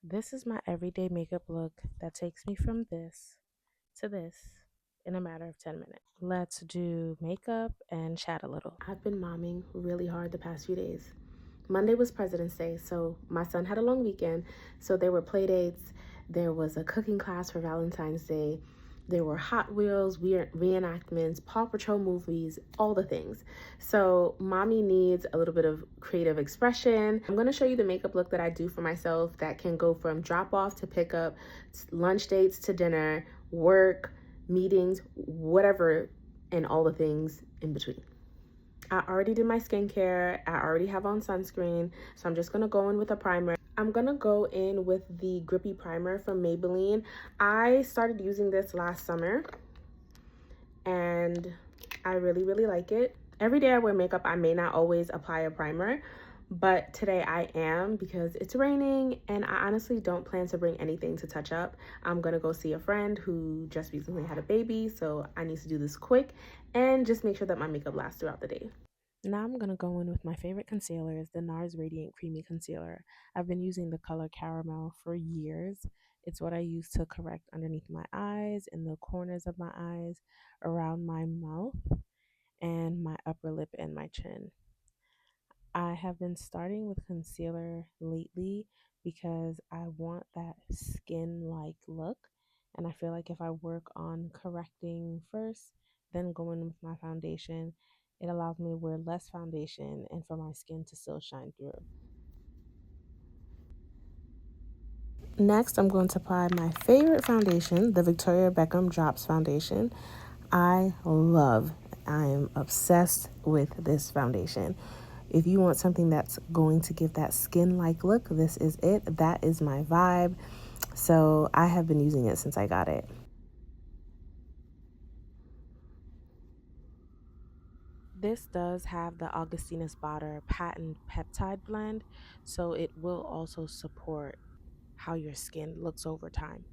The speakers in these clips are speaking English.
This is my everyday makeup look that takes me from this to this in a matter of 10 minutes. Let's do makeup and chat a little. I've been momming really hard the past few days. Monday was President's Day, so my son had a long weekend, so there were play dates, there was a cooking class for Valentine's Day, there were Hot Wheels, reenactments, Paw Patrol movies, all the things. So mommy needs a little bit of creative expression. I'm gonna show you the makeup look that I do for myself that can go from drop off to pick up, lunch dates to dinner, work, meetings, whatever, and all the things in between. I already did my skincare. I already have on sunscreen. So I'm just going to go in with a primer. I'm going to go in with the Grippy Primer from Maybelline. I started using this last summer and I really, really like it. Every day I wear makeup, I may not always apply a primer, but today I am because it's raining and I honestly don't plan to bring anything to touch up. I'm gonna go see a friend who just recently had a baby, so I need to do this quick and just make sure that my makeup lasts throughout the day. Now I'm gonna go in with my favorite concealer, the NARS Radiant Creamy Concealer. I've been using the color Caramel for years. It's what I use to correct underneath my eyes, in the corners of my eyes, around my mouth, and my upper lip and my chin. I have been starting with concealer lately because I want that skin-like look. And I feel like if I work on correcting first, then going with my foundation, it allows me to wear less foundation and for my skin to still shine through. Next, I'm going to apply my favorite foundation, the Victoria Beckham Drops Foundation. I am obsessed with this foundation. If you want something that's going to give that skin-like look, this is it. That is my vibe. So I have been using it since I got it. This does have the Augustina Spotter patent peptide blend, so it will also support how your skin looks over time.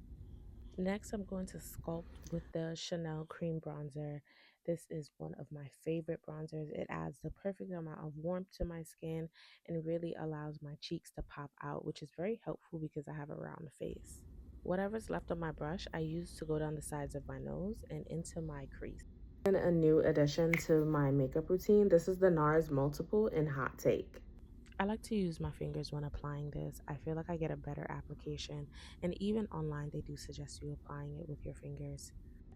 Next, I'm going to sculpt with the Chanel Cream Bronzer. This is one of my favorite bronzers. It adds the perfect amount of warmth to my skin and really allows my cheeks to pop out, which is very helpful because I have a round face. Whatever's left on my brush, I use to go down the sides of my nose and into my crease. And a new addition to my makeup routine, this is the NARS Multiple in Hot Take. I like to use my fingers when applying this. I feel like I get a better application, and even online they do suggest you applying it with your fingers.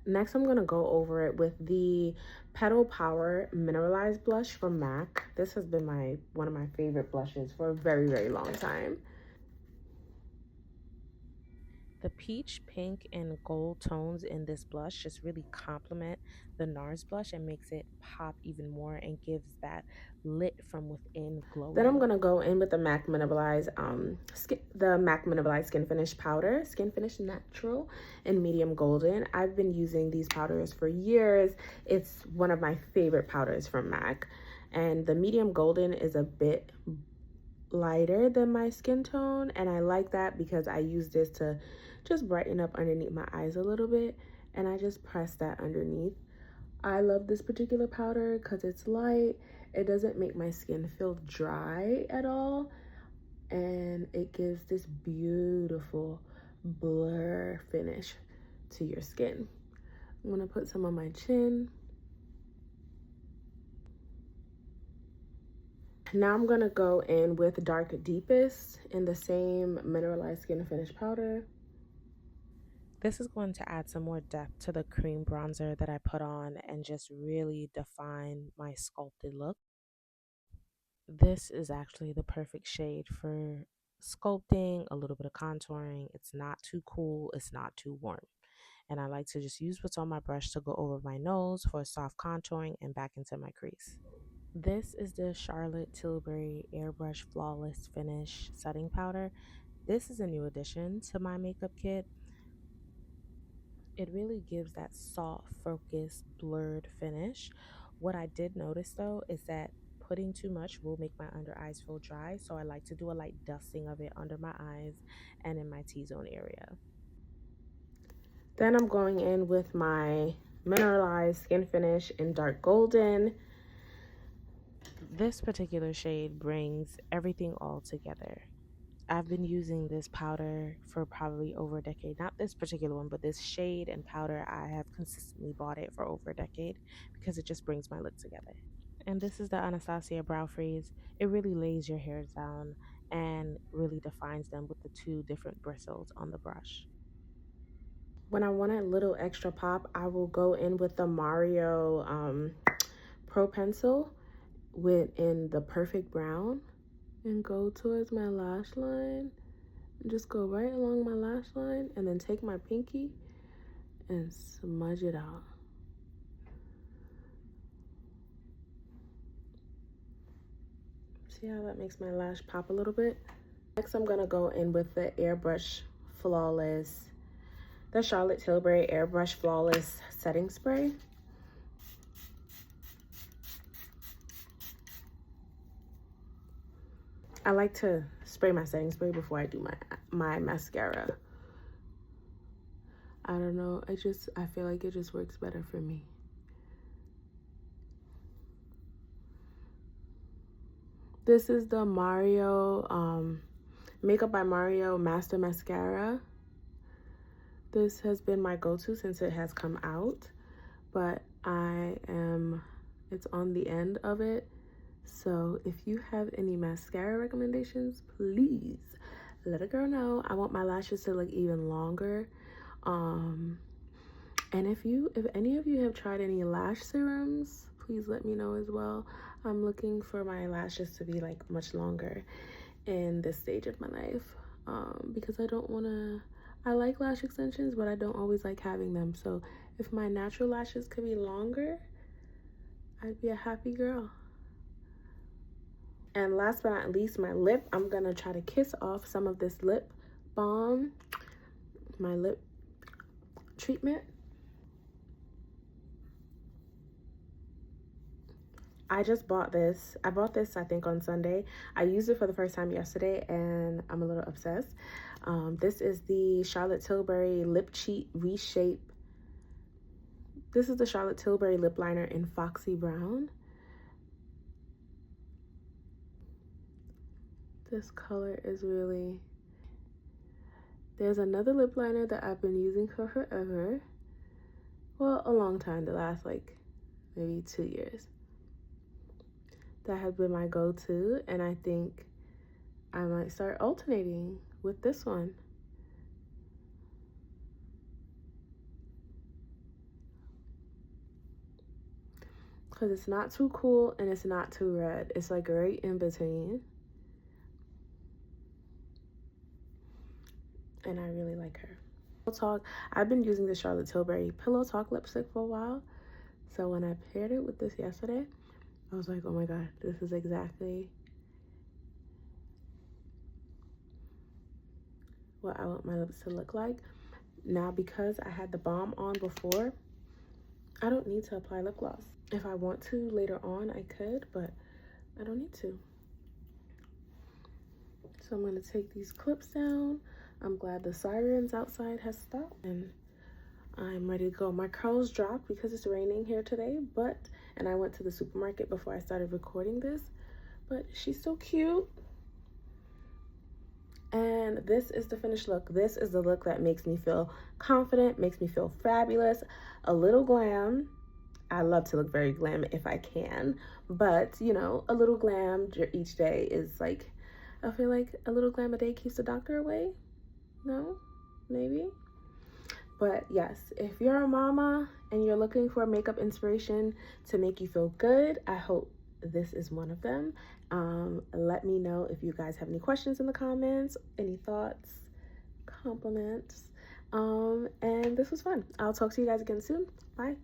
Next, I'm going to go over it with the Petal Power Mineralize blush from MAC. This has been one of my favorite blushes for a very, very long time. The peach, pink, and gold tones in this blush just really complement the NARS blush and makes it pop even more and gives that lit from within glow. Then I'm gonna go in with the MAC Mineralize Skin Finish Powder, Skin Finish Natural in medium golden. I've been using these powders for years. It's one of my favorite powders from MAC, and the medium golden is a bit lighter than my skin tone, and I like that because I use this to just brighten up underneath my eyes a little bit, and I just press that underneath. I love this particular powder because it's light, it doesn't make my skin feel dry at all, and it gives this beautiful blur finish to your skin. I'm gonna put some on my chin. Now I'm gonna go in with Dark Deepest in the same Mineralized Skin Finish powder. This is going to add some more depth to the cream bronzer that I put on and just really define my sculpted look. This is actually the perfect shade for sculpting, a little bit of contouring. It's not too cool, it's not too warm. And I like to just use what's on my brush to go over my nose for soft contouring and back into my crease. This is the Charlotte Tilbury Airbrush Flawless Finish Setting Powder. This is a new addition to my makeup kit. It really gives that soft, focused, blurred finish. What I did notice though is that putting too much will make my under eyes feel dry, so I like to do a light dusting of it under my eyes and in my T-zone area. Then I'm going in with my Mineralized Skin Finish in Dark Golden. This particular shade brings everything all together. I've been using this powder for probably over a decade. Not this particular one, but this shade and powder, I have consistently bought it for over a decade because it just brings my look together. And this is the Anastasia Brow Freeze. It really lays your hairs down and really defines them with the two different bristles on the brush. When I want a little extra pop, I will go in with the Mario Pro Pencil in the Perfect Brown and go towards my lash line. Just go right along my lash line and then take my pinky and smudge it out. See how that makes my lash pop a little bit? Next, I'm gonna go in with the Airbrush Flawless, the Charlotte Tilbury Airbrush Flawless Setting Spray. I like to spray my setting spray before I do my mascara. I don't know, I feel like it just works better for me. This is the Mario, Makeup by Mario Master Mascara. This has been my go-to since it has come out, but it's on the end of it. So if you have any mascara recommendations, please let a girl know. I want my lashes to look even longer. And if any of you have tried any lash serums, please let me know as well. I'm looking for my lashes to be like much longer in this stage of my life, because I like lash extensions, but I don't always like having them. So if my natural lashes could be longer, I'd be a happy girl. And last but not least, my lip. I'm gonna try to kiss off some of this lip balm, my lip treatment. I just bought this. I bought this, I think, on Sunday. I used it for the first time yesterday, and I'm a little obsessed. This is the Charlotte Tilbury Lip Cheat Reshape. This is the Charlotte Tilbury lip liner in Foxy Brown. This color is really... There's another lip liner that I've been using for forever. Well, a long time, the last like maybe 2 years. That has been my go-to, and I think I might start alternating with this one. Because it's not too cool and it's not too red. It's like right in between. And I really like her. Pillow Talk. I've been using the Charlotte Tilbury Pillow Talk lipstick for a while. So when I paired it with this yesterday, I was like, oh my God, this is exactly what I want my lips to look like. Now, because I had the balm on before, I don't need to apply lip gloss. If I want to later on, I could, but I don't need to. So I'm gonna take these clips down. I'm glad the sirens outside has stopped, and I'm ready to go. My curls dropped because it's raining here today, and I went to the supermarket before I started recording this, but she's so cute. And this is the finished look. This is the look that makes me feel confident, makes me feel fabulous, a little glam. I love to look very glam if I can, but you know, a little glam each day is like, I feel like a little glam a day keeps the doctor away. No, maybe. But yes, if you're a mama and you're looking for makeup inspiration to make you feel good, I hope this is one of them. Let me know if you guys have any questions in the comments, any thoughts, compliments. And this was fun. I'll talk to you guys again soon. Bye.